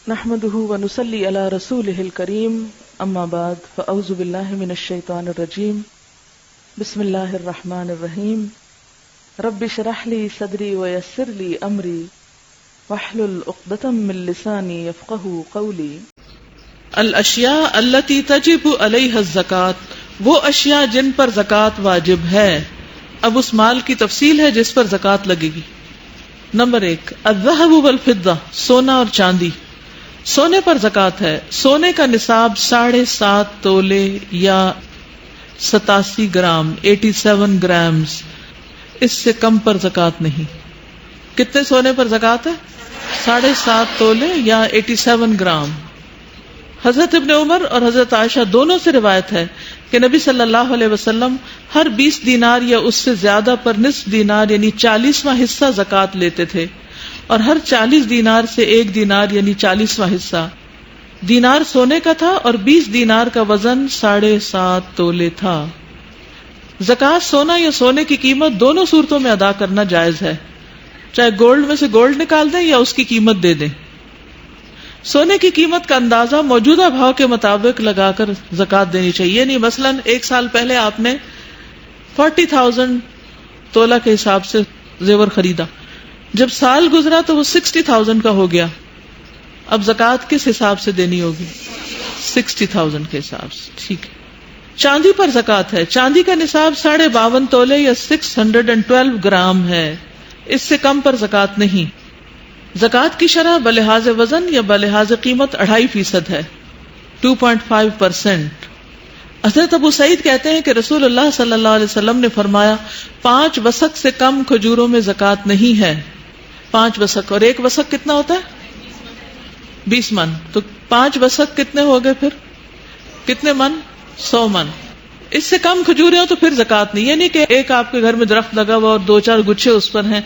نحمده ونصلي على رسوله الكريم اما بعد فاعوذ بالله من الشيطان الرجيم بسم الله الرحمن الرحيم رب اشرح لي صدري ويسر لي امري واحلل عقدة من لساني يفقهوا قولي. الاشیاء التي تجب علیها الزکاة، وہ اشیاء جن پر زکوٰۃ واجب ہے. اب اس مال کی تفصیل ہے جس پر زکوٰۃ لگے گی. نمبر 1، الذهب والفضة، سونا اور چاندی. سونے پر زکوٰۃ ہے. سونے کا نصاب 7.5 تولے یا 87 گرام 87 گرامز، اس سے کم پر زکوٰۃ نہیں. کتنے سونے پر زکوٰۃ ہے؟ 7.5 تولے یا 87 گرام. حضرت ابن عمر اور حضرت عائشہ دونوں سے روایت ہے کہ نبی صلی اللہ علیہ وسلم ہر 20 دینار یا اس سے زیادہ پر نصف دینار یعنی 40واں حصہ زکوٰۃ لیتے تھے، اور ہر 40 دینار سے 1 دینار یعنی 40واں حصہ. دینار سونے کا تھا اور 20 دینار کا وزن 7.5 تولے تھا. زکوٰۃ سونا یا سونے کی قیمت دونوں صورتوں میں ادا کرنا جائز ہے، چاہے گولڈ میں سے گولڈ نکال دیں یا اس کی قیمت دے دیں. سونے کی قیمت کا اندازہ موجودہ بھاؤ کے مطابق لگا کر زکوٰۃ دینی چاہیے. یعنی مثلا 1 سال پہلے آپ نے 40,000 تولہ کے حساب سے زیور خریدا، جب سال گزرا تو وہ 60,000 کا ہو گیا. اب زکوٰۃ کس حساب سے دینی ہوگی؟ 60,000 کے حساب سے. ٹھیک ہے. چاندی پر زکوٰۃ ہے. چاندی کا نصاب 52.5 تولے یا 612 گرام ہے، اس سے کم پر زکوٰۃ نہیں. زکوٰۃ کی شرح بلحاظ وزن یا بلحاظ قیمت 2.5% ہے، 2.5%. حضرت ابو سعید کہتے ہیں کہ رسول اللہ صلی اللہ علیہ وسلم نے فرمایا 5 وسق سے کم کھجوروں میں زکوٰۃ نہیں ہے. 5 وسق، اور 1 وسق کتنا ہوتا ہے؟ 20 من. تو 5 وسق کتنے ہو گئے؟ پھر کتنے من؟ 100 من. اس سے کم کھجوریں ہو تو پھر زکوٰۃ نہیں. یعنی کہ ایک آپ کے گھر میں درخت لگا ہوا اور 2-4 گچھے اس پر ہیں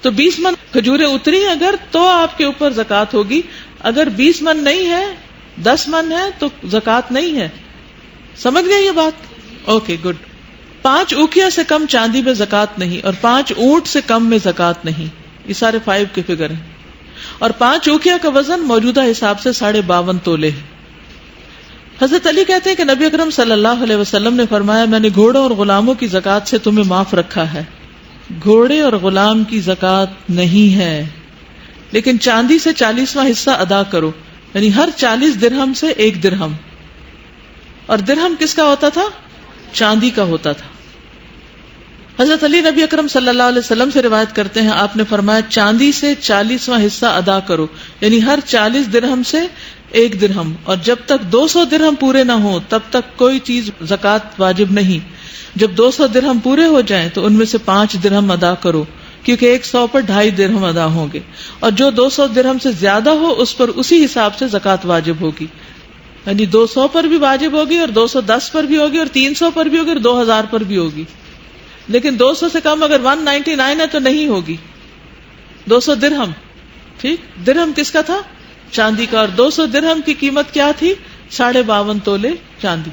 تو 20 من کھجوریں اتری اگر تو آپ کے اوپر زکوٰۃ ہوگی. اگر 20 من نہیں ہے، 10 من ہے تو زکوٰۃ نہیں ہے. سمجھ گئے یہ بات؟ Okay good. 5 اوکیا سے کم چاندی میں زکوٰۃ نہیں، اور 5 اونٹ سے کم میں زکوٰۃ نہیں. یہ سارے 5 کے فگر ہیں. اور 5 اوکیا کا وزن موجودہ حساب سے 52.5 تولے ہے. حضرت علی کہتے ہیں کہ نبی اکرم صلی اللہ علیہ وسلم نے فرمایا میں نے گھوڑوں اور غلاموں کی زکوٰۃ سے تمہیں معاف رکھا ہے. گھوڑے اور غلام کی زکوٰۃ نہیں ہے، لیکن چاندی سے 40واں حصہ ادا کرو. یعنی ہر 40 درہم سے 1 درہم. اور درہم کس کا ہوتا تھا؟ چاندی کا ہوتا تھا. حضرت علی نبی اکرم صلی اللہ علیہ وسلم سے روایت کرتے ہیں، آپ نے فرمایا چاندی سے 40واں حصہ ادا کرو. یعنی ہر 40 درہم سے 1 درہم. اور جب تک 200 درہم پورے نہ ہوں تب تک کوئی چیز زکوٰۃ واجب نہیں. جب 200 درہم پورے ہو جائیں تو ان میں سے 5 درہم ادا کرو، کیونکہ 100 پر 2.5 درہم ادا ہوں گے. اور جو 200 درہم سے زیادہ ہو اس پر اسی حساب سے زکوٰۃ واجب ہوگی. یعنی 200 پر بھی واجب ہوگی، اور 210 پر بھی ہوگی، اور 300 پر بھی ہوگی، اور 2000 پر بھی ہوگی. لیکن 200 سے کم اگر 199 ہے تو نہیں ہوگی. 200 درہم. ٹھیک. درہم کس کا تھا؟ چاندی کا. اور 200 درہم کی قیمت کیا تھی؟ 52.5 تولے چاندی.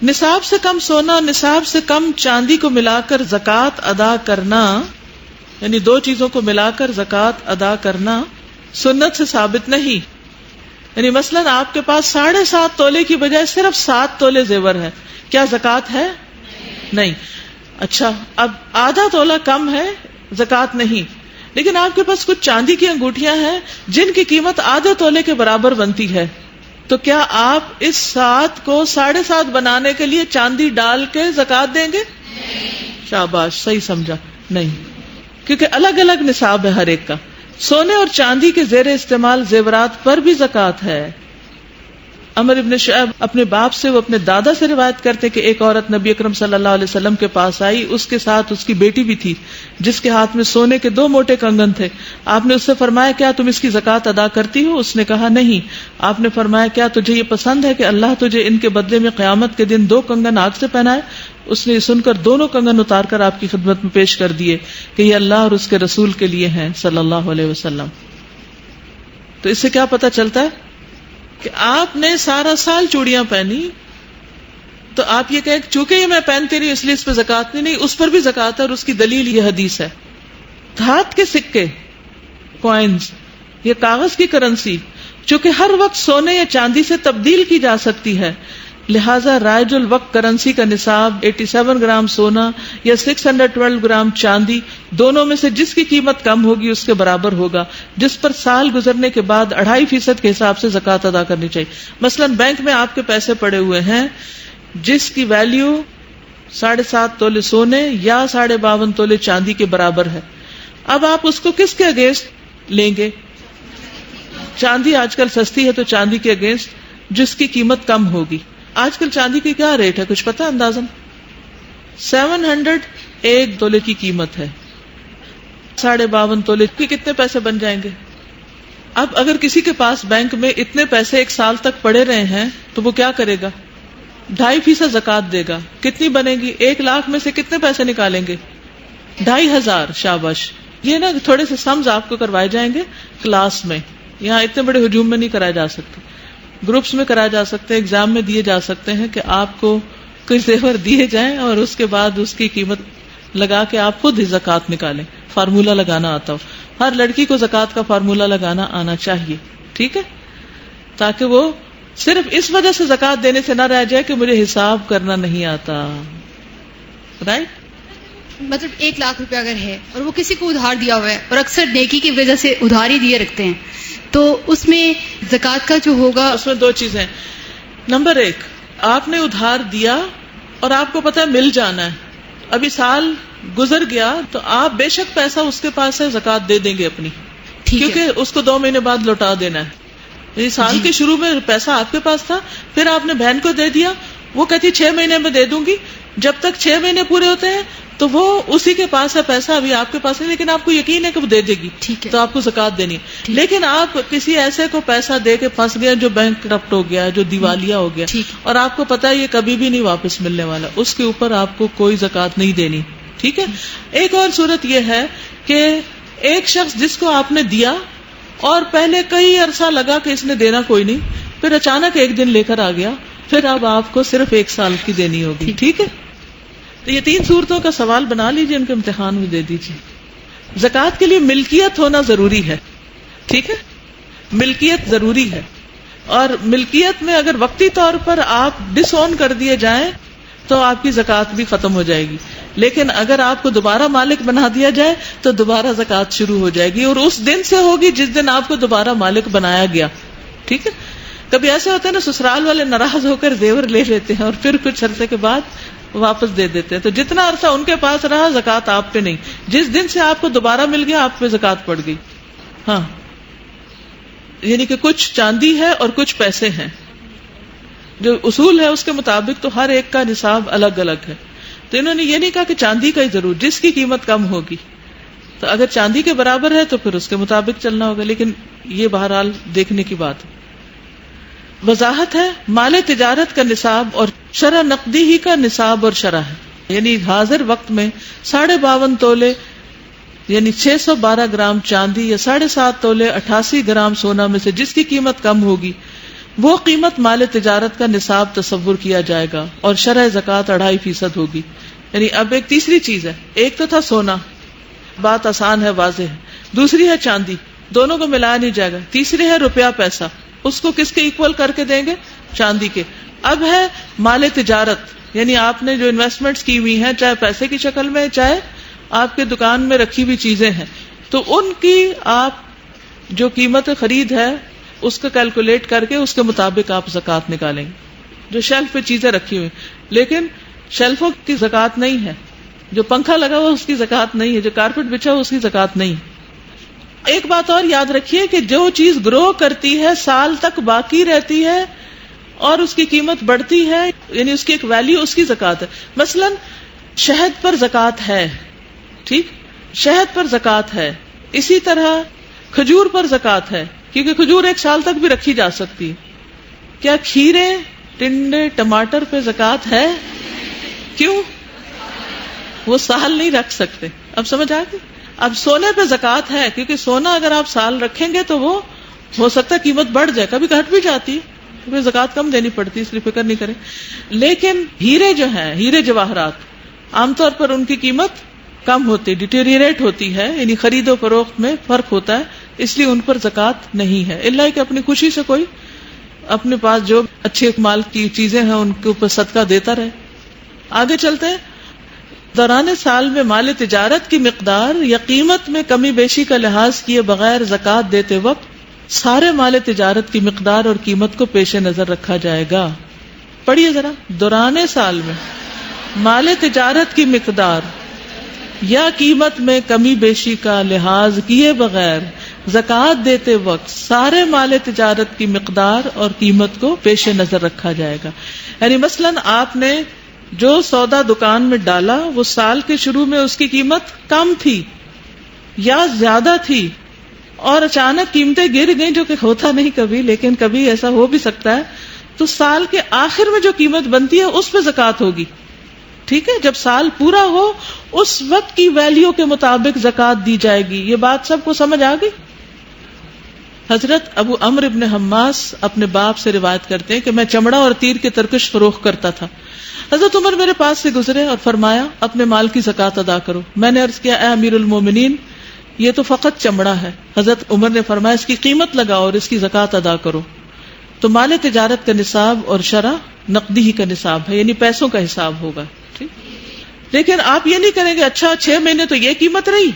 نصاب سے کم سونا، نصاب سے کم چاندی کو ملا کر زکوٰۃ ادا کرنا، یعنی 2 چیزوں کو ملا کر زکوٰۃ ادا کرنا سنت سے ثابت نہیں. یعنی مثلا آپ کے پاس 7.5 تولے کی بجائے صرف 7 تولے زیور ہے، کیا زکوٰۃ ہے؟ نہیں. اچھا، اب آدھا تولہ کم ہے، زکوٰۃ نہیں. لیکن آپ کے پاس کچھ چاندی کی انگوٹھیاں ہیں جن کی قیمت آدھے تولے کے برابر بنتی ہے، تو کیا آپ اس 7 کو 7.5 بنانے کے لیے چاندی ڈال کے زکوٰۃ دیں گے؟ شاباش، صحیح سمجھا. نہیں، کیونکہ الگ الگ نصاب ہے ہر ایک کا. سونے اور چاندی کے زیر استعمال زیورات پر بھی زکوٰۃ ہے. عمر ابن شعیب اپنے باپ سے، وہ اپنے دادا سے روایت کرتے کہ ایک عورت نبی اکرم صلی اللہ علیہ وسلم کے پاس آئی. اس کے ساتھ اس کی بیٹی بھی تھی جس کے ہاتھ میں سونے کے 2 موٹے کنگن تھے. آپ نے اس سے فرمایا کیا تم اس کی زکوٰۃ ادا کرتی ہو؟ اس نے کہا نہیں. آپ نے فرمایا کیا تجھے یہ پسند ہے کہ اللہ تجھے ان کے بدلے میں قیامت کے دن 2 کنگن آگ سے پہنائے؟ اس نے یہ سن کر 2 کنگن اتار کر آپ کی خدمت میں پیش کر دیے کہ یہ اللہ اور اس کے رسول کے لیے ہیں صلی اللہ علیہ وسلم. تو اس سے کیا پتہ چلتا ہے کہ آپ نے سارا سال چوڑیاں پہنی تو آپ یہ کہیں چونکہ یہ میں پہنتی رہی اس لیے اس پہ زکوٰۃ نہیں. اس پر بھی زکوٰۃ ہے، اور اس کی دلیل یہ حدیث ہے. ہاتھ کے سکے، کوائنز، یہ کاغذ کی کرنسی چونکہ ہر وقت سونے یا چاندی سے تبدیل کی جا سکتی ہے، لہذا رائج الوقت کرنسی کا نصاب 87 گرام سونا یا 612 گرام چاندی دونوں میں سے جس کی قیمت کم ہوگی اس کے برابر ہوگا، جس پر سال گزرنے کے بعد 2.5% کے حساب سے زکوٰۃ ادا کرنی چاہیے۔ مثلا بینک میں آپ کے پیسے پڑے ہوئے ہیں جس کی ویلیو 7.5 تولے سونے یا 52.5 تولے چاندی کے برابر ہے، اب آپ اس کو کس کے اگینسٹ لیں گے؟ چاندی آج کل سستی ہے تو چاندی کے اگینسٹ جس کی قیمت کم ہوگی۔ آج کل چاندی کی کیا ریٹ ہے کچھ پتا اندازن؟ 701 تولے کی قیمت ہے، 52.5 تولے کے کتنے پیسے بن جائیں گے؟ اب اگر کسی کے پاس بینک میں اتنے پیسے 1 سال تک پڑے رہے ہیں تو وہ کیا کرے گا؟ 2.5% زکوٰۃ دے گا۔ کتنی بنے گی؟ 1 لاکھ میں سے کتنے پیسے نکالیں گے؟ 2,500۔ شاباش۔ یہ نا تھوڑے سے سمز آپ کو کروائے جائیں گے کلاس میں، یہاں اتنے بڑے ہجوم میں نہیں کرائے جا سکتے، گروپس میں کرائے جا سکتے ہیں، ایگزام میں دیے جا سکتے ہیں کہ آپ کو کچھ زیور دیے جائیں اور اس کے بعد اس کی قیمت لگا کے آپ خود ہی زکوٰۃ نکالیں، فارمولہ لگانا آتا ہو۔ ہر لڑکی کو زکوٰۃ کا فارمولہ لگانا آنا چاہیے، ٹھیک ہے، تاکہ وہ صرف اس وجہ سے زکوٰۃ دینے سے نہ رہ جائے کہ مجھے حساب کرنا نہیں آتا، رائٹ؟ مطلب 1 لاکھ روپے اگر ہے اور وہ کسی کو ادھار دیا ہوا ہے اور اکثر نیکی کی وجہ سے ادھار ہی دیے رکھتے ہیں، تو اس میں زکوٰۃ کا جو ہوگا، اس میں 2 چیزیں۔ نمبر 1، آپ نے ادھار دیا اور آپ کو پتا ہے مل جانا ہے، ابھی سال گزر گیا تو آپ بے شک پیسہ اس کے پاس ہے زکوٰۃ دے دیں گے اپنی، کیونکہ اس کو 2 مہینے بعد لوٹا دینا ہے۔ یعنی سال کے شروع میں پیسہ آپ کے پاس تھا، پھر آپ نے بہن کو دے دیا، وہ کہتی 6 مہینے میں دے دوں گی، جب تک 6 مہینے پورے ہوتے ہیں تو وہ اسی کے پاس ہے پیسہ، ابھی آپ کے پاس نہیں، لیکن آپ کو یقین ہے کہ وہ دے دے گی، تو آپ کو زکوٰۃ دینی ہے۔ لیکن آپ کسی ایسے کو پیسہ دے کے پھنس گئے جو بینک کرپٹ ہو گیا، جو دیوالیہ ہو گیا، اور آپ کو پتا ہے یہ کبھی بھی نہیں واپس ملنے والا، اس کے اوپر آپ کو کوئی زکوٰۃ نہیں دینی، ٹھیک ہے۔ ایک اور صورت یہ ہے کہ ایک شخص جس کو آپ نے دیا اور پہلے کئی عرصہ لگا کہ اس نے دینا کوئی نہیں، پھر اچانک ایک دن لے کر آ گیا، پھر اب آپ کو صرف 1 سال کی دینی ہوگی، ٹھیک ہے۔ تو یہ 3 صورتوں کا سوال بنا لیجیے، ان کے امتحان میں دے دیجیے۔ زکوٰۃ کے لیے ملکیت ہونا ضروری ہے، ٹھیک ہے، ملکیت ضروری ہے، اور ملکیت میں اگر وقتی طور پر آپ ڈس اون کر دیے جائیں تو آپ کی زکوٰۃ بھی ختم ہو جائے گی، لیکن اگر آپ کو دوبارہ مالک بنا دیا جائے تو دوبارہ زکوٰۃ شروع ہو جائے گی، اور اس دن سے ہوگی جس دن آپ کو دوبارہ مالک بنایا گیا، ٹھیک ہے۔ کبھی ایسے ہوتا ہے نا، سسرال والے ناراض ہو کر زیور لے لیتے ہیں اور پھر کچھ عرصے کے بعد واپس دے دیتے ہیں، تو جتنا عرصہ ان کے پاس رہا زکوٰۃ آپ پہ نہیں، جس دن سے آپ کو دوبارہ مل گیا آپ پہ زکوٰۃ پڑ گئی۔ ہاں، یعنی کہ کچھ چاندی ہے اور کچھ پیسے ہیں، جو اصول ہے اس کے مطابق تو ہر ایک کا نصاب الگ الگ ہے، تو انہوں نے یہ نہیں کہا کہ چاندی کا ہی ضرور، جس کی قیمت کم ہوگی تو اگر چاندی کے برابر ہے تو پھر اس کے مطابق چلنا ہوگا، لیکن یہ بہرحال دیکھنے کی بات ہے۔ وضاحت ہے، مال تجارت کا نصاب اور شرح نقدی ہی کا نصاب اور شرح ہے، یعنی حاضر وقت میں 52.5 تولے یعنی 612 گرام چاندی یا 7.5 تولے 88 گرام سونا میں سے جس کی قیمت کم ہوگی وہ قیمت مال تجارت کا نصاب تصور کیا جائے گا، اور شرح زکوٰۃ 2.5% ہوگی۔ یعنی اب ایک تیسری چیز ہے، ایک تو تھا سونا، بات آسان ہے، واضح ہے، دوسری ہے چاندی، دونوں کو ملایا نہیں جائے گا، تیسری ہے روپیہ پیسہ، اس کو کس کے ایکول کر کے دیں گے؟ چاندی کے۔ اب ہے مال تجارت، یعنی آپ نے جو انویسٹمنٹس کی ہوئی ہیں، چاہے پیسے کی شکل میں چاہے آپ کے دکان میں رکھی ہوئی چیزیں ہیں، تو ان کی آپ جو قیمت خرید ہے اس کو کیلکولیٹ کر کے اس کے مطابق آپ زکوٰۃ نکالیں گے۔ جو شیلف پہ چیزیں رکھی ہوئی، لیکن شیلفوں کی زکوٰۃ نہیں ہے، جو پنکھا لگا ہوا اس کی زکوٰۃ نہیں ہے، جو کارپیٹ بچھا ہوا اس کی زکوٰۃ نہیں۔ ایک بات اور یاد رکھیے کہ جو چیز گرو کرتی ہے، سال تک باقی رہتی ہے اور اس کی قیمت بڑھتی ہے، یعنی اس کی ایک ویلیو، اس کی زکوٰۃ ہے۔ مثلا شہد پر زکوٰۃ ہے، ٹھیک، شہد پر زکوٰۃ ہے، اسی طرح کھجور پر زکوٰۃ ہے، کیونکہ کھجور 1 سال تک بھی رکھی جا سکتی۔ کیا کھیرے، ٹنڈے، ٹماٹر پہ زکوٰۃ ہے؟ کیوں؟ وہ سال نہیں رکھ سکتے۔ اب سمجھ آ گئی؟ اب سونے پہ زکوٰۃ ہے، کیونکہ سونا اگر آپ سال رکھیں گے تو وہ ہو سکتا ہے قیمت بڑھ جائے، کبھی گھٹ بھی جاتی ہے، کیونکہ زکوٰۃ کم دینی پڑتی، اس لیے فکر نہیں کریں۔ لیکن ہیرے جو ہیں، ہیرے جواہرات، عام طور پر ان کی قیمت کم ہوتی، ڈیٹیریٹ ہوتی ہے، یعنی خرید و فروخت میں فرق ہوتا ہے، اس لیے ان پر زکوٰۃ نہیں ہے، الا کہ اپنی خوشی سے کوئی اپنے پاس جو اچھے مال کی چیزیں ہیں ان کے اوپر صدقہ دیتا رہے. آگے چلتے ہیں. دوران سال میں مال تجارت کی مقدار یا قیمت میں کمی بیشی کا لحاظ کیے بغیر زکوٰۃ دیتے وقت سارے مال تجارت کی مقدار اور قیمت کو پیش نظر رکھا جائے گا. پڑھیے ذرا. دوران سال میں مال تجارت کی مقدار یا قیمت میں کمی بیشی کا لحاظ کیے بغیر زکوٰۃ دیتے وقت سارے مال تجارت کی مقدار اور قیمت کو پیش نظر رکھا جائے گا. یعنی مثلاً آپ نے جو سودا دکان میں ڈالا وہ سال کے شروع میں اس کی قیمت کم تھی یا زیادہ تھی اور اچانک قیمتیں گر گئیں، جو کہ ہوتا نہیں کبھی لیکن کبھی ایسا ہو بھی سکتا ہے، تو سال کے آخر میں جو قیمت بنتی ہے اس پہ زکوٰۃ ہوگی. ٹھیک ہے، جب سال پورا ہو اس وقت کی ویلیو کے مطابق زکوٰۃ دی جائے گی. یہ بات سب کو سمجھ آ گئی؟ حضرت ابو عمرو ابن حماس اپنے باپ سے روایت کرتے ہیں کہ میں چمڑا اور تیر کے ترکش فروخت کرتا تھا. حضرت عمر میرے پاس سے گزرے اور فرمایا اپنے مال کی زکوٰۃ ادا کرو. میں نے عرض کیا اے امیر المومنین، یہ تو فقط چمڑا ہے. حضرت عمر نے فرمایا اس کی قیمت لگاؤ اور اس کی زکوٰۃ ادا کرو. تو مال تجارت کا نصاب اور شرح نقدی ہی کا نصاب ہے، یعنی پیسوں کا حساب ہوگا. ٹھیک، لیکن آپ یہ نہیں کریں گے اچھا 6 مہینے تو یہ قیمت رہی،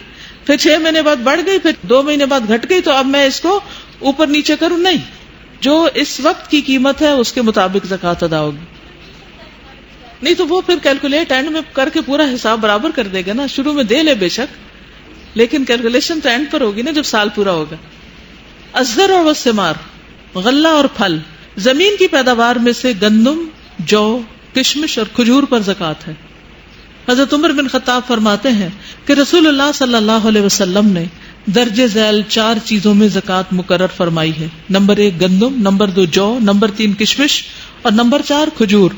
پھر 6 مہینے بعد بڑھ گئی، پھر 2 مہینے بعد گھٹ گئی تو اب میں اس کو اوپر نیچے کروں. نہیں، جو اس وقت کی قیمت ہے اس کے مطابق زکوٰۃ ادا ہوگی. نہیں تو وہ پھر کیلکولیٹ اینڈ میں کر کے پورا حساب برابر کر دے گا نا. شروع میں دے لے بے شک، لیکن کیلکولیشن تو اینڈ پر ہوگی نا جب سال پورا ہوگا. الزرع والثمار، غلہ اور پھل. زمین کی پیداوار میں سے گندم، جو، کشمش اور کھجور پر زکوٰۃ ہے. حضرت عمر بن خطاب فرماتے ہیں کہ رسول اللہ صلی اللہ علیہ وسلم نے درج ذیل 4 چیزوں میں زکوٰۃ مقرر فرمائی ہے. نمبر 1 گندم، نمبر 2 جو، نمبر 3 کشمش اور نمبر 4 کھجور.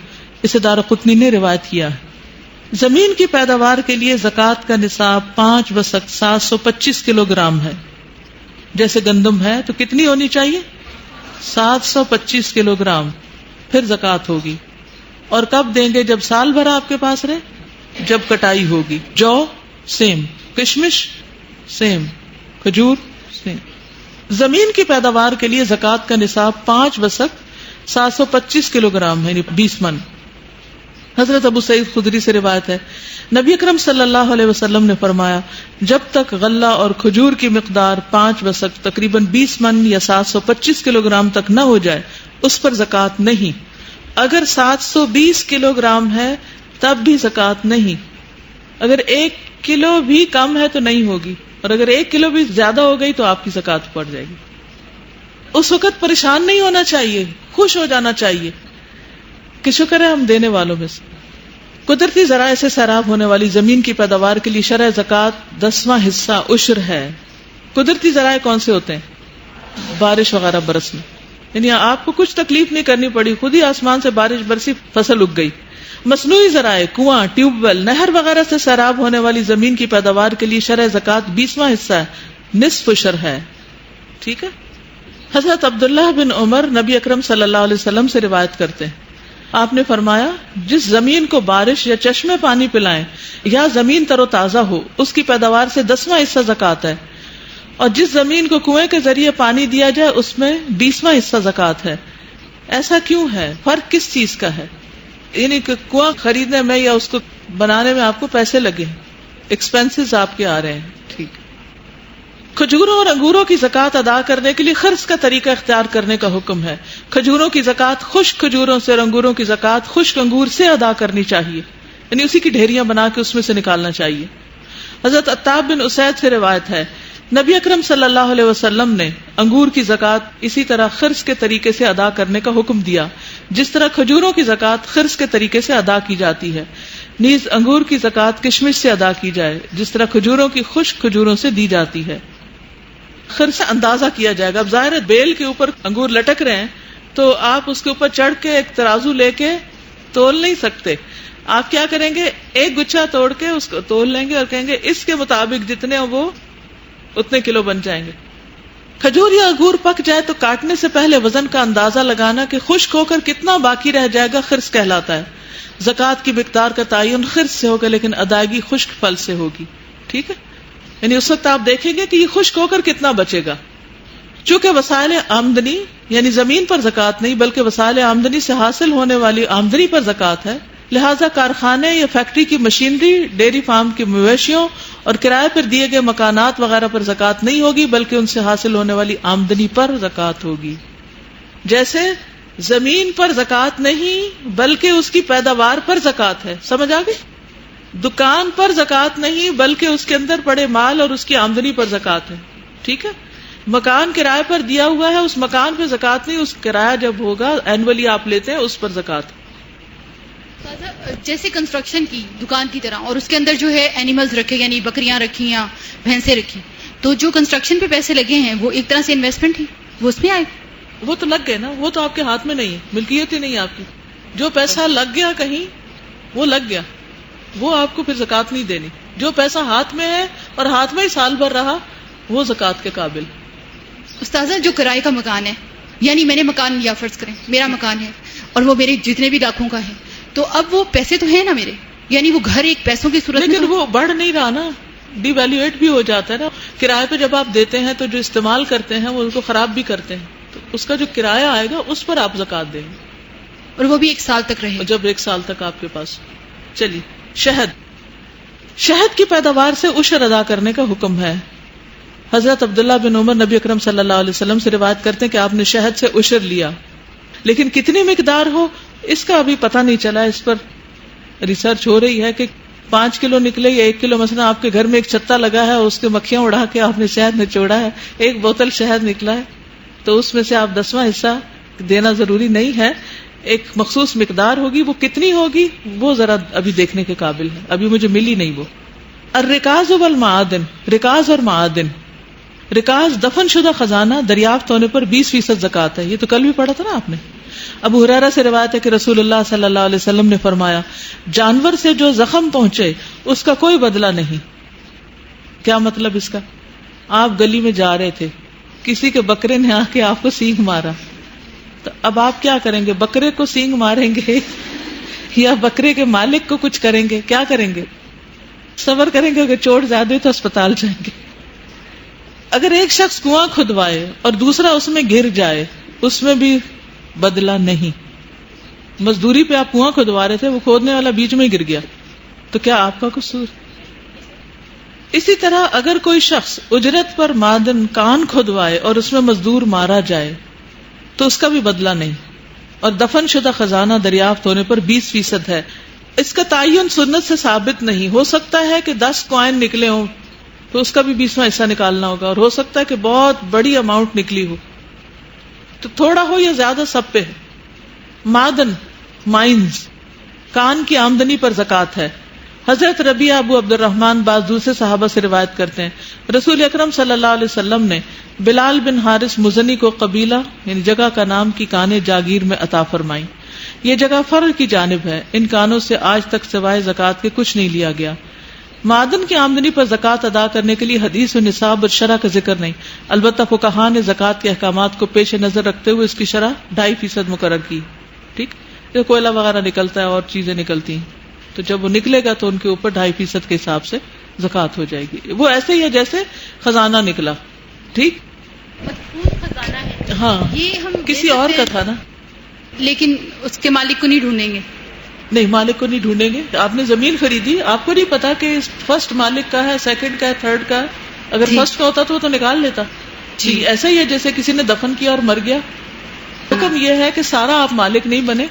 اسے دارقطنی نے روایت کیا ہے. زمین کی پیداوار کے لیے زکوٰۃ کا نصاب 5 وسق 725 کلو گرام ہے. جیسے گندم ہے تو کتنی ہونی چاہیے؟ 725 کلو گرام. پھر زکوٰۃ ہوگی. اور کب دیں گے؟ جب سال بھر آپ کے پاس رہے، جب کٹائی ہوگی. جو سیم، کشمش سیم، کھجور سیم. زمین کی پیداوار کے لیے زکوٰۃ کا نصاب 5 وسق 725 کلو گرام ہے، یعنی 20 من. حضرت ابو سعید خدری سے روایت ہے نبی اکرم صلی اللہ علیہ وسلم نے فرمایا جب تک غلہ اور کھجور کی مقدار 5 وسق تقریباً 20 من یا 725 کلو گرام تک نہ ہو جائے اس پر زکوٰۃ نہیں. اگر 720 کلو گرام ہے تب بھی زکوٰۃ نہیں. اگر 1 کلو بھی کم ہے تو نہیں ہوگی، اور اگر 1 کلو بھی زیادہ ہو گئی تو آپ کی زکوٰۃ پڑ جائے گی. اس وقت پریشان نہیں ہونا چاہیے، خوش ہو جانا چاہیے کہ شکر ہے ہم دینے والوں میں سے. قدرتی ذرائع سے سیراب ہونے والی زمین کی پیداوار کے لیے شرع زکوٰۃ 10واں حصہ عشر ہے. قدرتی ذرائع کون سے ہوتے ہیں؟ بارش وغیرہ برسنا، یعنی آپ کو کچھ تکلیف نہیں کرنی پڑی، خود ہی آسمان سے بارش برسی، فصل اگ گئی. مصنوعی ذرائع کنواں، ٹیوب ویل، نہر وغیرہ سے سیراب ہونے والی زمین کی پیداوار کے لیے شرع زکوٰۃ 20واں حصہ ہے، نصف عشر ہے. ٹھیک ہے. حضرت عبداللہ بن عمر نبی اکرم صلی اللہ علیہ وسلم سے روایت کرتے ہیں آپ نے فرمایا جس زمین کو بارش یا چشمے پانی پلائیں یا زمین تر و تازہ ہو اس کی پیداوار سے 10واں حصہ زکوٰۃ ہے، اور جس زمین کو کنویں کے ذریعے پانی دیا جائے اس میں 20واں حصہ زکوٰۃ ہے. ایسا کیوں ہے؟ فرق کس چیز کا ہے؟ یعنی کہ کنواں خریدنے میں یا اس کو بنانے میں آپ کو پیسے لگے، ایکسپینسز آپ کے آ رہے ہیں. ٹھیک. کھجوروں اور انگوروں کی زکوٰۃ ادا کرنے کے لیے خرچ کا طریقہ اختیار کرنے کا حکم ہے. کھجوروں کی زکوٰۃ خشک کھجوروں سے اور انگوروں کی زکوٰۃ خشک انگور سے ادا کرنی چاہیے، یعنی اسی کی ڈھیریاں بنا کے اس میں سے نکالنا چاہیے. حضرت عتاب بن اسید سے روایت ہے نبی اکرم صلی اللہ علیہ وسلم نے انگور کی زکوٰۃ اسی طرح خرچ کے طریقے سے ادا کرنے کا حکم دیا جس طرح کھجوروں کی زکوٰۃ خرچ کے طریقے سے ادا کی جاتی ہے. نیز انگور کی زکوٰۃ کشمش سے ادا کی جائے جس طرح کھجوروں کی خشک کھجوروں سے دی جاتی ہے. خرچ سے اندازہ کیا جائے گا. اب ظاہر ہے بیل کے اوپر انگور لٹک رہے ہیں تو آپ اس کے اوپر چڑھ کے ایک ترازو لے کے تول نہیں سکتے. آپ کیا کریں گے؟ ایک گچھا توڑ کے اس کو تول لیں گے اور کہیں گے اس کے مطابق جتنے وہ اتنے کلو بن جائیں گے. کھجور یا انگور پک جائے تو کاٹنے سے پہلے وزن کا اندازہ لگانا کہ خشک ہو کر کتنا باقی رہ جائے گا خرچ کہلاتا ہے. زکوٰۃ کی مقدار کا تعین خرچ سے ہوگا لیکن ادائیگی خشک پھل سے ہوگی. ٹھیک ہے، یعنی اس وقت آپ دیکھیں گے کہ یہ خشک ہو کر کتنا بچے گا. چونکہ وسائل آمدنی یعنی زمین پر زکوٰۃ نہیں بلکہ وسائل آمدنی سے حاصل ہونے والی آمدنی پر زکوٰۃ ہے، لہذا کارخانے یا فیکٹری کی مشینری، ڈیری فارم کی مویشیوں اور کرائے پر دیے گئے مکانات وغیرہ پر زکوٰۃ نہیں ہوگی بلکہ ان سے حاصل ہونے والی آمدنی پر زکوٰۃ ہوگی۔ جیسے زمین پر زکوٰۃ نہیں بلکہ اس کی پیداوار پر زکوٰۃ ہے، سمجھ آ گئی؟ دکان پر زکوٰۃ نہیں بلکہ اس کے اندر پڑے مال اور اس کی آمدنی پر زکوٰۃ ہے، ٹھیک ہے؟ مکان کرائے پر دیا ہوا ہے، اس مکان پہ زکوٰۃ نہیں، اس کرایہ جب ہوگا اینولی آپ لیتے ہیں اس پر زکوٰۃ۔ جیسے کنسٹرکشن کی دکان کی طرح، اور اس کے اندر جو ہے اینیملز رکھے، یعنی بکریاں رکھی یا بھینسیں رکھی، تو جو کنسٹرکشن پہ پیسے لگے ہیں وہ ایک طرح سے انویسٹمنٹ ہی، وہ اس میں آئے، وہ تو لگ گئے نا، وہ تو آپ کے ہاتھ میں نہیں ہے، ملکیت ہی نہیں آپ کی۔ جو پیسہ لگ گیا کہیں وہ لگ گیا، وہ آپ کو پھر زکوٰۃ نہیں دینی۔ جو پیسہ ہاتھ میں ہے اور ہاتھ میں ہی سال بھر رہا وہ زکوٰۃ کے قابل۔ استاذہ جو کرائے کا مکان ہے، یعنی میں نے مکان لیا، فرض کریں میرا مکان ہے اور وہ میرے جتنے بھی لاکھوں کا ہے، تو اب وہ پیسے تو ہیں نا میرے، یعنی وہ گھر ایک پیسوں کی صورت میں، لیکن وہ بڑھ نہیں رہا نا، ڈی ویلیویٹ بھی ہو جاتا ہے نا۔ کرائے پہ جب آپ دیتے ہیں تو جو استعمال کرتے ہیں وہ اس کو خراب بھی کرتے ہیں، تو اس کا جو کرایہ آئے گا اس پر آپ زکوٰۃ دیں گے، اور وہ بھی 1 سال تک رہے، جب 1 سال تک آپ کے پاس۔ چلیے، شہد کی پیداوار سے عشر ادا کرنے کا حکم ہے۔ حضرت عبداللہ بن عمر نبی اکرم صلی اللہ علیہ وسلم سے روایت کرتے ہیں کہ آپ نے شہد سے عشر لیا، لیکن کتنی مقدار ہو اس کا ابھی پتہ نہیں چلا۔ اس پر ریسرچ ہو رہی ہے کہ 5 کلو نکلے یا 1 کلو، مثلا آپ کے گھر میں ایک چھتا لگا ہے، اس کے مکھیاں اڑا کے آپ نے شہد نچوڑا ہے، 1 بوتل شہد نکلا ہے، تو اس میں سے آپ 10واں حصہ دینا ضروری نہیں ہے، ایک مخصوص مقدار ہوگی، وہ کتنی ہوگی وہ ذرا ابھی دیکھنے کے قابل ہے، ابھی مجھے ملی نہیں وہ۔ الرکاز والمعادن، رکاز اور معادن۔ رکاز دفن شدہ خزانہ دریافت ہونے پر 20% زکوٰۃ ہے، یہ تو کل بھی پڑھا تھا نا آپ نے۔ ابو ہریرہ سے روایت ہے کہ رسول اللہ صلی اللہ علیہ وسلم نے فرمایا، جانور سے جو زخم پہنچے اس کا کوئی بدلہ نہیں۔ کیا مطلب اس کا؟ آپ گلی میں جا رہے تھے، کسی کے بکرے نے آ کے آپ کو سینگ مارا، تو اب آپ کیا کریں گے؟ بکرے کو سینگ ماریں گے یا بکرے کے مالک کو کچھ کریں گے؟ کیا کریں گے؟ صبر کریں گے، اگر چوٹ زیادہ ہوئی تو اسپتال جائیں گے۔ اگر ایک شخص کنواں کھدوائے اور دوسرا اس میں گر جائے، اس میں بھی بدلہ نہیں۔ مزدوری پہ آپ کنواں کھدوا رہے تھے، وہ کھودنے والا بیچ میں ہی گر گیا، تو کیا آپ کا قصور؟ اسی طرح اگر کوئی شخص اجرت پر معدن کان کھدوائے اور اس میں مزدور مارا جائے تو اس کا بھی بدلہ نہیں، اور دفن شدہ خزانہ دریافت ہونے پر 20% ہے۔ اس کا تعین سنت سے ثابت نہیں، ہو سکتا ہے کہ 10 کوائن نکلے ہوں تو اس کا بھی 20واں حصہ نکالنا ہوگا، اور ہو سکتا ہے کہ بہت بڑی اماؤنٹ نکلی ہو، تو تھوڑا ہو یا زیادہ سب پہ ہے۔ معدن، مائنز، کان کی آمدنی پر زکوٰۃ ہے۔ حضرت ربیعہ ابو عبد الرحمن بعض دوسرے صحابہ سے روایت کرتے ہیں، رسول اکرم صلی اللہ علیہ وسلم نے بلال بن حارث مزنی کو قبیلہ یعنی جگہ کا نام کی کانیں جاگیر میں عطا فرمائیں۔ یہ جگہ فرع کی جانب ہے، ان کانوں سے آج تک سوائے زکوٰۃ کے کچھ نہیں لیا گیا۔ معدن کی آمدنی پر زکوٰۃ ادا کرنے کے لیے حدیث و نصاب اور شرح کا ذکر نہیں، البتہ فقہاء نے زکوٰۃ کے احکامات کو پیش نظر رکھتے ہوئے اس کی شرح 2.5% مقرر کی۔ ٹھیک، جو کوئلہ وغیرہ نکلتا ہے اور چیزیں نکلتی ہیں، تو جب وہ نکلے گا تو ان کے اوپر 2.5% کے حساب سے زکوٰۃ ہو جائے گی۔ وہ ایسے ہی ہے جیسے خزانہ نکلا، ٹھیک، مدفون خزانہ ہے، ہاں یہ ہم کسی اور کا تھا نا، لیکن اس کے مالک کو نہیں ڈھونڈیں گے۔ نہیں، مالک کو نہیں ڈھونڈیں گے۔ آپ نے زمین خریدی، آپ کو نہیں پتا کہ فرسٹ مالک کا ہے، سیکنڈ کا ہے، تھرڈ کا ہے، اگر فرسٹ کا ہوتا تو وہ تو نکال لیتا۔ جی ایسا ہی ہے جیسے کسی نے دفن کیا اور مر گیا، حکم یہ ہے کہ سارا آپ مالک نہیں بنے،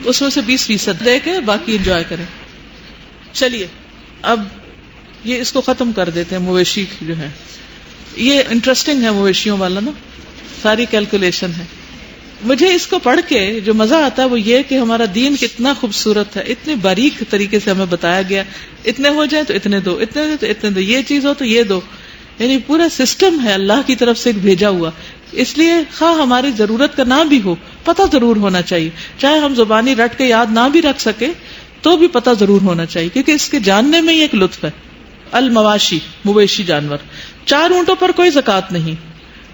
اس میں سے 20% دے کے باقی انجوائے کریں۔ چلیے اب یہ اس کو ختم کر دیتے ہیں۔ مویشی جو ہے یہ انٹرسٹنگ ہے، مویشیوں والا نا، ساری کیلکولیشن ہے۔ مجھے اس کو پڑھ کے جو مزہ آتا ہے وہ یہ کہ ہمارا دین کتنا خوبصورت ہے، اتنے باریک طریقے سے ہمیں بتایا گیا، اتنے ہو جائیں تو اتنے دو، اتنے دو تو اتنے دو، یہ چیز ہو تو یہ دو، یعنی پورا سسٹم ہے اللہ کی طرف سے ایک بھیجا ہوا۔ اس لیے خواہ ہماری ضرورت کا نہ بھی ہو، پتہ ضرور ہونا چاہیے، چاہے ہم زبانی رٹ کے یاد نہ بھی رکھ سکے تو بھی پتہ ضرور ہونا چاہیے، کیونکہ اس کے جاننے میں ہی ایک لطف ہے۔ المواشی، مویشی جانور۔ 4 اونٹوں پر کوئی زکوٰۃ نہیں۔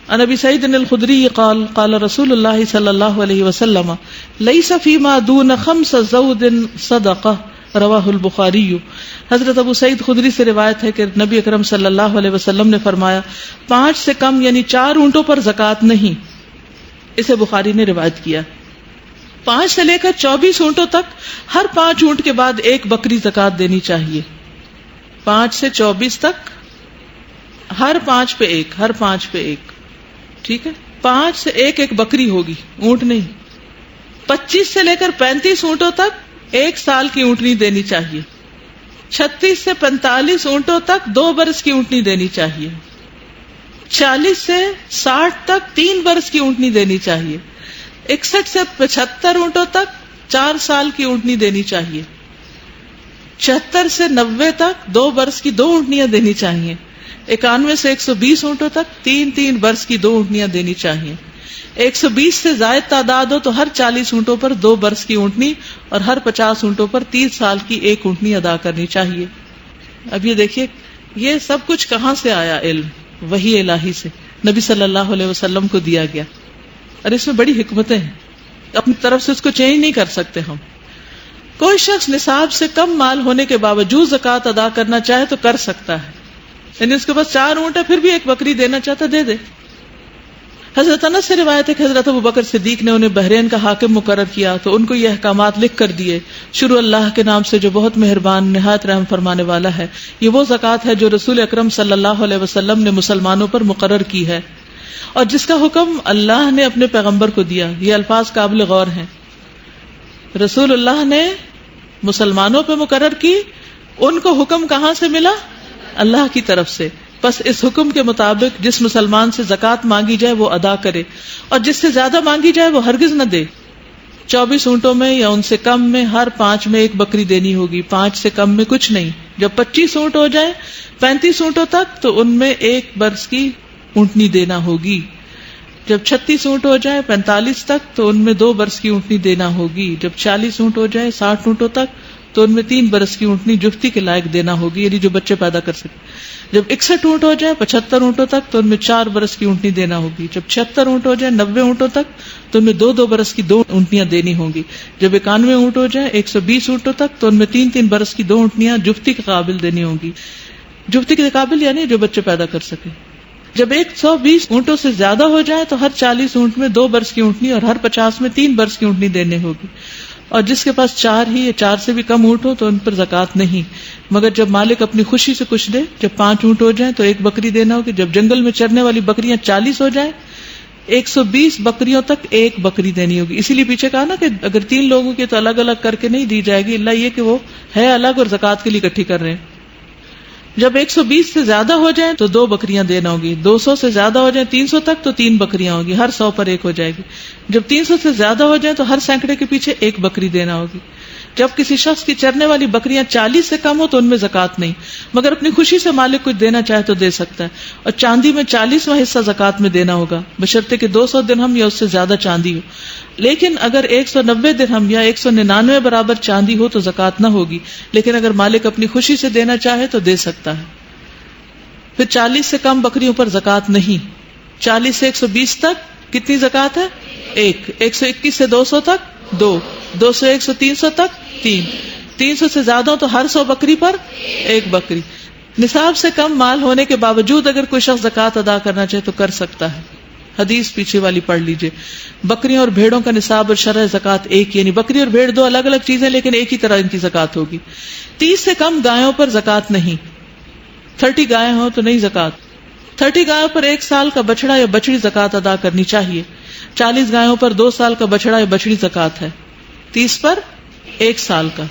عن ابی سعید الخدری قال قال رسول اللہ صلی اللہ علیہ وسلم لیس فیما دون 5 زود صدقہ رواہ البخاری. حضرت ابو سعید خدری سے روایت ہے کہ نبی اکرم صلی اللہ علیہ وسلم نے فرمایا 5 سے کم یعنی 4 اونٹوں پر زکوٰۃ نہیں. اسے بخاری نے روایت کیا. 5 سے لے کر 24 اونٹوں تک ہر 5 اونٹ کے بعد 1 بکری زکوٰۃ دینی چاہیے. 5 سے 24 تک ہر 5 پہ 1، ہر 5 پہ 1. ٹھیک ہے، 5 سے 1 بکری ہوگی، اونٹ نہیں. 25 سے لے کر 35 اونٹوں تک 1 سال کی اونٹنی دینی چاہیے. 36 سے 45 اونٹوں تک 2 برس کی اونٹنی دینی چاہیے. 40 سے 60 تک 3 برس کی اونٹنی دینی چاہیے. 61 سے 75 اونٹوں تک 4 سال کی اونٹنی دینی چاہیے. 76 سے 90 تک 2 برس کی 2 اونٹنیاں دینی چاہیے. 91 سے 120 اونٹوں تک 3 برس کی 2 اونٹنیاں دینی چاہیے. 120 سے زائد تعداد ہو تو ہر 40 اونٹوں پر 2 برس کی اونٹنی اور ہر 50 اونٹوں پر 30 سال کی 1 اونٹنی ادا کرنی چاہیے. اب یہ دیکھیے یہ سب کچھ کہاں سے آیا؟ علم وحی الہی سے نبی صلی اللہ علیہ وسلم کو دیا گیا. اور اس میں بڑی حکمتیں ہیں، اپنی طرف سے اس کو چینج نہیں کر سکتے ہم. کوئی شخص نصاب سے کم مال ہونے کے باوجود زکوٰۃ ادا کرنا چاہے تو کر سکتا ہے. یعنی اس کے پاس 4 اونٹ ہے پھر بھی 1 بکری دینا چاہتا دے دے. حضرت انس سے روایت ہے کہ حضرت ابوبکر صدیق نے انہیں بحرین کا حاکم مقرر کیا تو ان کو یہ احکامات لکھ کر دیے. شروع اللہ کے نام سے جو بہت مہربان نہایت رحم فرمانے والا ہے. یہ وہ زکوٰۃ ہے جو رسول اکرم صلی اللہ علیہ وسلم نے مسلمانوں پر مقرر کی ہے اور جس کا حکم اللہ نے اپنے پیغمبر کو دیا. یہ الفاظ قابل غور ہیں. رسول اللہ نے مسلمانوں پہ مقرر کی، ان کو حکم کہاں سے ملا؟ اللہ کی طرف سے. بس اس حکم کے مطابق جس مسلمان سے زکوٰۃ مانگی جائے وہ ادا کرے اور جس سے زیادہ مانگی جائے وہ ہرگز نہ دے. 24 اونٹوں میں یا ان سے کم میں ہر 5 میں 1 بکری دینی ہوگی. 5 سے کم میں کچھ نہیں. جب 25 اونٹ ہو جائے 35 اونٹوں تک تو ان میں 1 برس کی اونٹنی دینا ہوگی. جب 36 اونٹ ہو جائے 45 تک تو ان میں 2 برس کی اونٹنی دینا ہوگی. جب 40 اونٹ ہو جائے 60 اونٹوں تک تو ان میں 3 برس کی اونٹنی جفتی کے لائق دینا ہوگی، یعنی جو بچے پیدا کر سکے. جب 61 اونٹ ہو جائے 75 اونٹوں تک تو ان میں 4 برس کی اونٹنی دینا ہوگی. جب 76 اونٹ ہو جائے 90 اونٹوں تک تو ان میں 2 برس کی 2 اونٹنیاں دینی ہوں گی. جب 91 اونٹ ہو جائے 120 اونٹوں تک تو ان میں 3 برس کی 2 اونٹنیاں جفتی کے قابل دینی ہوں گی. جفتی کے قابل یعنی جو بچے پیدا کر سکے. جب 120 اونٹوں سے زیادہ ہو جائے تو ہر 40 اونٹ میں 2 برس کی اونٹنی اور ہر 50 میں 3 برس کی اونٹنی دینے ہوگی. اور جس کے پاس 4 ہی یا 4 سے بھی کم اونٹ ہو تو ان پر زکوٰۃ نہیں، مگر جب مالک اپنی خوشی سے کچھ دے. جب 5 اونٹ ہو جائیں تو 1 بکری دینا ہوگی. جب جنگل میں چرنے والی بکریاں 40 ہو جائیں 120 بکریوں تک 1 بکری دینی ہوگی. اسی لیے پیچھے کہا نا کہ اگر 3 لوگوں کی تو الگ الگ کر کے نہیں دی جائے گی، اللہ یہ کہ وہ ہے الگ اور زکوٰۃ کے لیے اکٹھی کر رہے ہیں. جب 120 سے زیادہ ہو جائیں تو 2 بکریاں دینا ہوگی. 200 سے زیادہ ہو جائیں 300 تک تو 3 بکریاں ہوگی. ہر 100 پر 1 ہو جائے گی. جب 300 سے زیادہ ہو جائیں تو ہر سینکڑے کے پیچھے 1 بکری دینا ہوگی. جب کسی شخص کی چرنے والی بکریاں 40 سے کم ہو تو ان میں زکوٰۃ نہیں، مگر اپنی خوشی سے مالک کچھ دینا چاہے تو دے سکتا ہے. اور چاندی میں 40واں حصہ زکوٰۃ میں دینا ہوگا بشرطے کہ 200 درہم یا اس سے زیادہ چاندی ہو. لیکن اگر 190 درہم یا 199 برابر چاندی ہو تو زکوٰۃ نہ ہوگی، لیکن اگر مالک اپنی خوشی سے دینا چاہے تو دے سکتا ہے. پھر 40 سے کم بکریوں پر زکوٰۃ نہیں. 40 سے 120 تک کتنی زکوٰۃ ہے؟ 1. 121 سے 200 تک 2. 201 سے 300 تک 3. 300 سے زیادہ تو ہر 100 بکری پر 1 بکری. نصاب سے کم مال ہونے کے باوجود اگر کوئی شخص زکوٰۃ ادا کرنا چاہے تو کر سکتا ہے. حدیث پیچھے والی پڑھ لیجئے. بکریوں اور بھیڑوں کا نصاب اور شرع زکوٰۃ ایک، یعنی بکری اور بھیڑ 2 الگ الگ چیزیں لیکن ایک ہی طرح ان کی زکوٰۃ ہوگی. 30 سے کم گایوں پر زکوٰۃ نہیں. 30 گائیں ہوں تو نہیں زکوٰۃ. 30 گایوں پر 1 سال کا بچڑا یا بچڑی زکوٰۃ ادا کرنی چاہیے. 40 گایوں پر 2 سال کا بچڑا یا بچڑی زکوٰۃ ہے. 30 پر 1 سال کا،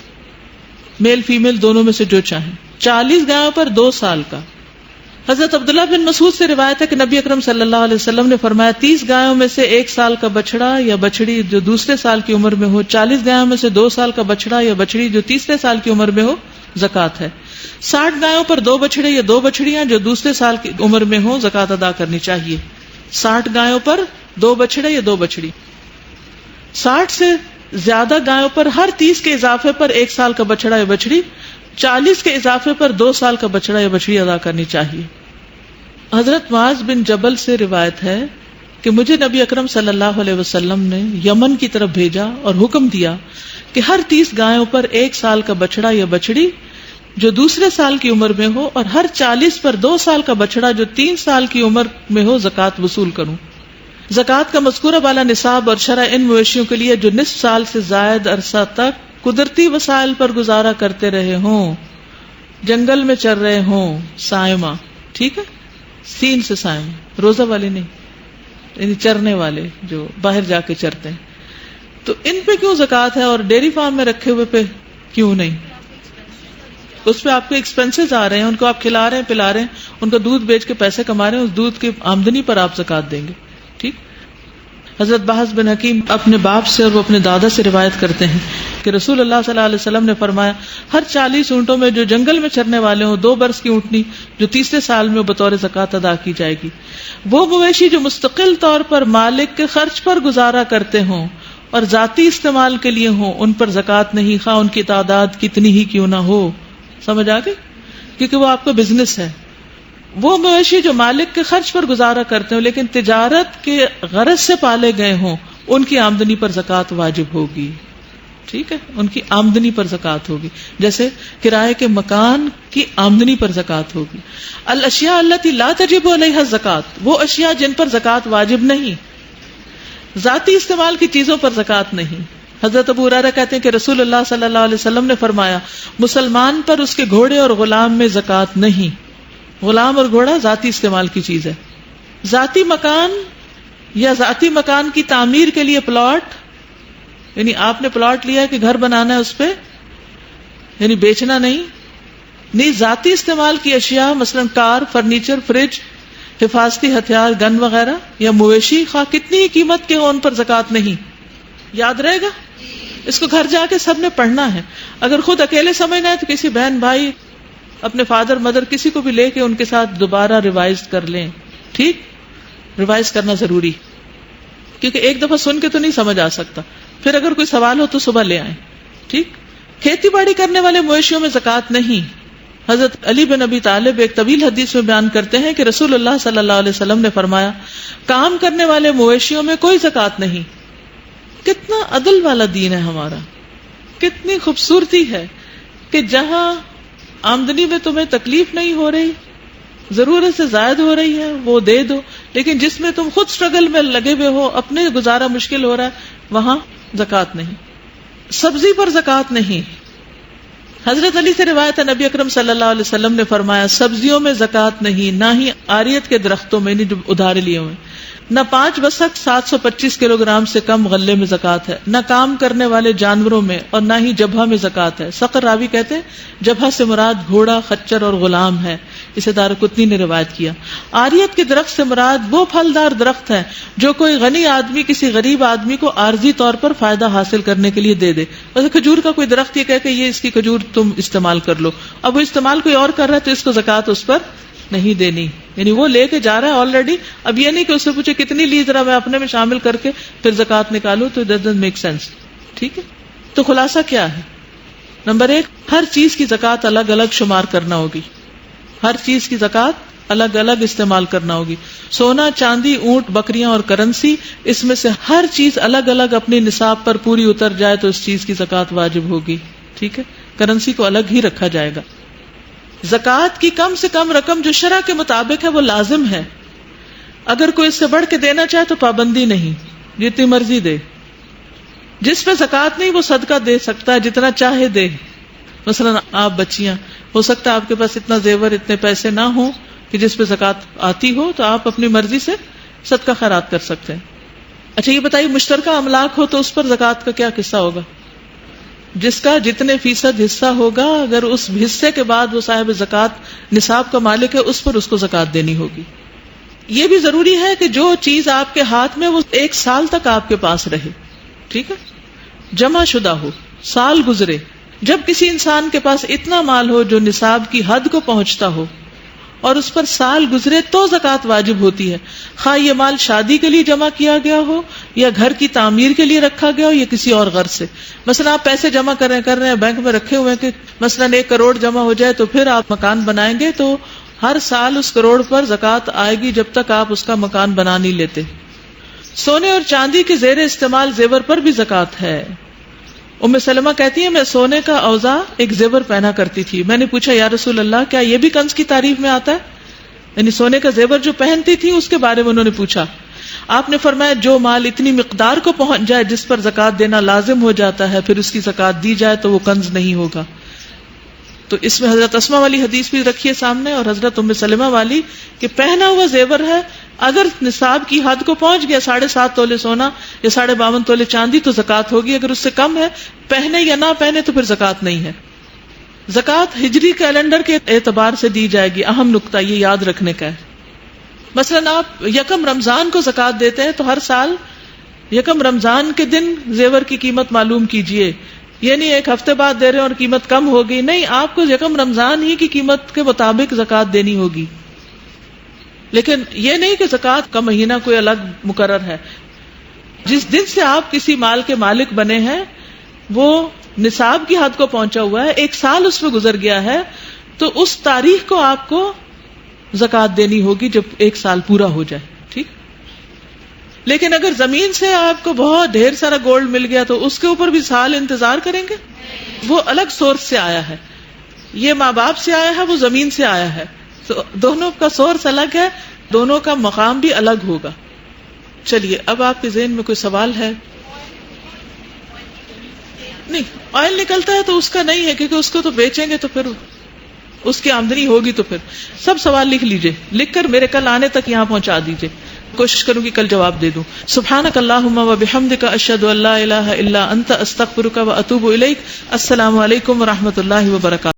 میل فیمیل دونوں میں سے جو چاہیں. 40 گایوں پر 2 سال کا. حضرت عبداللہ بن مسعود سے روایت ہے کہ نبی اکرم صلی اللہ علیہ وسلم نے فرمایا 30 گایوں میں سے 1 سال کا بچڑا یا بچڑی جو دوسرے سال کی عمر میں ہو، 40 گایوں میں سے 2 سال کا بچڑا یا بچڑی جو تیسرے سال کی عمر میں ہو زکوٰۃ ہے. 60 گایوں پر 2 بچڑے یا 2 بچڑیاں جو دوسرے سال کی عمر میں ہوں زکوٰۃ ادا کرنی چاہیے. 60 گایوں پر 2 بچڑے یا 2 بچڑی. 60 سے زیادہ گایوں پر ہر 30 کے اضافے پر 1 سال کا بچڑا یا بچڑی، 40 کے اضافے پر 2 سال کا بچڑا یا بچڑی ادا کرنی چاہیے. حضرت معاذ بن جبل سے روایت ہے کہ مجھے نبی اکرم صلی اللہ علیہ وسلم نے یمن کی طرف بھیجا اور حکم دیا کہ ہر 30 گایوں پر 1 سال کا بچڑا یا بچڑی جو دوسرے سال کی عمر میں ہو، اور ہر 40 پر 2 سال کا بچڑا جو 3 سال کی عمر میں ہو زکوٰۃ وصول کروں۔ زکوٰۃ کا مذکورہ بالا نصاب اور شرع ان مویشیوں کے لیے جو نصف سال سے زائد عرصہ تک قدرتی وسائل پر گزارا کرتے رہے ہوں، جنگل میں چر رہے ہوں، سائمہ، ٹھیک ہے، سین سے سائمہ، روزہ والے نہیں، یعنی چرنے والے جو باہر جا کے چرتے ہیں، تو ان پہ کیوں زکوٰۃ ہے اور ڈیری فارم میں رکھے ہوئے پہ کیوں نہیں؟ اس پہ آپ کے ایکسپینسز آ رہے ہیں، ان کو آپ کھلا رہے ہیں، پلا رہے ہیں، ان کا دودھ بیچ کے پیسے کما رہے ہیں، اس دودھ کی آمدنی پر آپ زکوٰۃ دیں گے، ٹھیک۔ حضرت بحث بن حکیم اپنے باپ سے اور وہ اپنے دادا سے روایت کرتے ہیں کہ رسول اللہ صلی اللہ علیہ وسلم نے فرمایا، ہر 40 اونٹوں میں جو جنگل میں چرنے والے ہوں 2 برس کی اونٹنی جو تیسرے سال میں بطور زکوٰۃ ادا کی جائے گی۔ وہ مویشی جو مستقل طور پر مالک کے خرچ پر گزارا کرتے ہوں اور ذاتی استعمال کے لیے ہوں، ان پر زکوٰۃ نہیں، خواہ ان کی تعداد کتنی ہی کیوں نہ ہو۔ سمجھ آ گئی؟ کیونکہ وہ آپ کا بزنس ہے۔ وہ مویشی جو مالک کے خرچ پر گزارا کرتے ہوں لیکن تجارت کے غرض سے پالے گئے ہوں، ان کی آمدنی پر زکوٰۃ واجب ہوگی، ٹھیک ہے، ان کی آمدنی پر زکوٰۃ ہوگی، جیسے کرائے کے مکان کی آمدنی پر زکوٰۃ ہوگی۔ الاشیاء التي لا تجب علیہا الزکوٰۃ، وہ اشیاء جن پر زکوٰۃ واجب نہیں، ذاتی استعمال کی چیزوں پر زکوٰۃ نہیں۔ حضرت ابو ہریرہ کہتے ہیں کہ رسول اللہ صلی اللہ علیہ وسلم نے فرمایا، مسلمان پر اس کے گھوڑے اور غلام میں زکوٰۃ نہیں۔ غلام اور گھوڑا ذاتی استعمال کی چیز ہے۔ ذاتی مکان یا ذاتی مکان کی تعمیر کے لیے پلاٹ، یعنی آپ نے پلاٹ لیا ہے کہ گھر بنانا ہے اس پہ، یعنی بیچنا نہیں، ذاتی استعمال کی اشیاء مثلا کار، فرنیچر، فریج، حفاظتی ہتھیار، گن وغیرہ یا مویشی، خواہ کتنی ہی قیمت کے ہوں، ان پر زکوٰۃ نہیں۔ یاد رہے گا، اس کو گھر جا کے سب نے پڑھنا ہے۔ اگر خود اکیلے سمجھنا ہے تو کسی بہن بھائی، اپنے فادر مدر، کسی کو بھی لے کے ان کے ساتھ دوبارہ ریوائز کر لیں، ٹھیک، ریوائز کرنا ضروری، کیونکہ ایک دفعہ سن کے تو نہیں سمجھ آ سکتا، پھر اگر کوئی سوال ہو تو صبح لے آئیں، ٹھیک۔ کھیتی باڑی کرنے والے مویشیوں میں زکوٰۃ نہیں۔ حضرت علی بن ابی طالب ایک طویل حدیث میں بیان کرتے ہیں کہ رسول اللہ صلی اللہ علیہ وسلم نے فرمایا، کام کرنے والے مویشیوں میں کوئی زکوٰۃ نہیں۔ کتنا عدل والا دین ہے ہمارا، کتنی خوبصورتی ہے کہ جہاں آمدنی میں تمہیں تکلیف نہیں ہو رہی، ضرورت سے زائد ہو رہی ہے وہ دے دو، لیکن جس میں تم خود سٹرگل میں لگے ہوئے ہو، اپنے گزارا مشکل ہو رہا ہے، وہاں زکوٰۃ نہیں۔ سبزی پر زکوٰۃ نہیں۔ حضرت علی سے روایت ہے، نبی اکرم صلی اللہ علیہ وسلم نے فرمایا، سبزیوں میں زکوٰۃ نہیں، نہ ہی عاریت کے درختوں میں، جو ادھارے لیے ہوئے، نہ 5 وسق 725 کلو گرام سے کم غلے میں زکوٰۃ ہے، نہ کام کرنے والے جانوروں میں، اور نہ ہی جبہہ میں زکوٰۃ ہے۔ سقر راوی کہتے ہیں جبہہ سے مراد گھوڑا، خچر اور غلام ہے، اسے دارقطنی نے روایت کیا۔ عاریت کے درخت سے مراد وہ پھلدار درخت ہے جو کوئی غنی آدمی کسی غریب آدمی کو عارضی طور پر فائدہ حاصل کرنے کے لیے دے دے۔ ویسے کھجور کا کوئی درخت یہ کہے کہ یہ اس کی کھجور تم استعمال کر لو، اب وہ استعمال کوئی اور کر رہا ہے تو اس کو زکوٰۃ اس پر نہیں دینی، یعنی وہ لے کے جا رہا ہے آلریڈی، اب یہ نہیں کہ اس سے پوچھے کتنی لی، ذرا میں اپنے میں شامل کر کے پھر زکوٰۃ نکالوں، تو اٹ ڈزنٹ میک سینس، ٹھیک ہے۔ تو خلاصہ کیا ہے؟ نمبر 1، ہر چیز کی زکوٰۃ الگ الگ شمار کرنا ہوگی، ہر چیز کی زکوٰۃ الگ الگ استعمال کرنا ہوگی۔ سونا، چاندی، اونٹ، بکریاں اور کرنسی، اس میں سے ہر چیز الگ الگ اپنے نصاب پر پوری اتر جائے تو اس چیز کی زکوٰۃ واجب ہوگی، ٹھیک ہے۔ کرنسی کو الگ ہی رکھا جائے گا۔ زکوٰۃ کی کم سے کم رقم جو شرع کے مطابق ہے وہ لازم ہے، اگر کوئی اس سے بڑھ کے دینا چاہے تو پابندی نہیں، جتنی مرضی دے۔ جس پہ زکوٰۃ نہیں وہ صدقہ دے سکتا ہے، جتنا چاہے دے۔ مثلا آپ بچیاں، ہو سکتا ہے آپ کے پاس اتنا زیور، اتنے پیسے نہ ہوں کہ جس پہ زکوٰۃ آتی ہو، تو آپ اپنی مرضی سے صدقہ خیرات کر سکتے ہیں۔ اچھا یہ بتائیے، مشترکہ املاک ہو تو اس پر زکوٰۃ کا کیا قصہ ہوگا؟ جس کا جتنے فیصد حصہ ہوگا، اگر اس حصے کے بعد وہ صاحب زکوٰۃ نصاب کا مالک ہے، اس پر اس کو زکوٰۃ دینی ہوگی۔ یہ بھی ضروری ہے کہ جو چیز آپ کے ہاتھ میں وہ 1 سال تک آپ کے پاس رہے، ٹھیک ہے، جمع شدہ ہو، سال گزرے۔ جب کسی انسان کے پاس اتنا مال ہو جو نصاب کی حد کو پہنچتا ہو اور اس پر سال گزرے تو زکوٰۃ واجب ہوتی ہے، خواہ یہ مال شادی کے لیے جمع کیا گیا ہو یا گھر کی تعمیر کے لیے رکھا گیا ہو یا کسی اور غرض سے۔ مثلا آپ پیسے جمع کر رہے ہیں بینک میں رکھے ہوئے ہیں کہ مثلا 1 کروڑ جمع ہو جائے تو پھر آپ مکان بنائیں گے، تو ہر سال اس کروڑ پر زکوٰۃ آئے گی جب تک آپ اس کا مکان بنا نہیں لیتے۔ سونے اور چاندی کے زیر استعمال زیور پر بھی زکوٰۃ ہے۔ ام سلمہ کہتی ہے میں سونے کا اوزا ایک زیور پہنا کرتی تھی. میں نے پوچھا یا رسول اللہ کیا یہ بھی کنز کی تعریف میں آتا ہے؟ یعنی سونے کا زیور جو پہنتی تھی اس کے بارے میں انہوں نے پوچھا. آپ نے فرمایا جو مال اتنی مقدار کو پہنچ جائے جس پر زکوٰۃ دینا لازم ہو جاتا ہے پھر اس کی زکوٰۃ دی جائے تو وہ کنز نہیں ہوگا. تو اس میں حضرت اسماء والی حدیث بھی رکھیے سامنے اور حضرت ام سلمہ والی کہ پہنا ہوا زیور ہے اگر نصاب کی حد کو پہنچ گیا 7.5 تولے سونا یا 52.5 تولے چاندی تو زکوٰۃ ہوگی. اگر اس سے کم ہے پہنے یا نہ پہنے تو پھر زکوٰۃ نہیں ہے. زکوٰۃ ہجری کیلنڈر کے اعتبار سے دی جائے گی. اہم نقطہ یہ یاد رکھنے کا ہے. مثلاً آپ یکم رمضان کو زکوٰۃ دیتے ہیں تو ہر سال یکم رمضان کے دن زیور کی قیمت معلوم کیجئے. یہ نہیں ایک ہفتے بعد دے رہے ہیں اور قیمت کم ہوگی, نہیں, آپ کو یکم رمضان ہی کی قیمت کے مطابق زکوٰۃ دینی ہوگی. لیکن یہ نہیں کہ زکوٰۃ کا مہینہ کوئی الگ مقرر ہے. جس دن سے آپ کسی مال کے مالک بنے ہیں وہ نصاب کی حد کو پہنچا ہوا ہے, 1 سال اس میں گزر گیا ہے, تو اس تاریخ کو آپ کو زکوٰۃ دینی ہوگی جب 1 سال پورا ہو جائے. ٹھیک. لیکن اگر زمین سے آپ کو بہت ڈھیر سارا گولڈ مل گیا تو اس کے اوپر بھی سال انتظار کریں گے؟ وہ الگ سورس سے آیا ہے, یہ ماں باپ سے آیا ہے, وہ زمین سے آیا ہے, تو دونوں کا سورس الگ ہے, دونوں کا مقام بھی الگ ہوگا. چلیے اب آپ کے ذہن میں کوئی سوال ہے؟ نہیں, آئل نکلتا ہے تو اس کا نہیں ہے کیونکہ اس کو تو بیچیں گے تو پھر اس کی آمدنی ہوگی. تو پھر سب سوال لکھ لیجئے, لکھ کر میرے کل آنے تک یہاں پہنچا دیجئے, کوشش کروں گی کل جواب دے دوں. سبحانک اللہم و بحمدک اشہد ان لا الہ الا انت استغفرک و اتوب الیک. السلام علیکم و رحمۃ اللہ وبرکاتہ.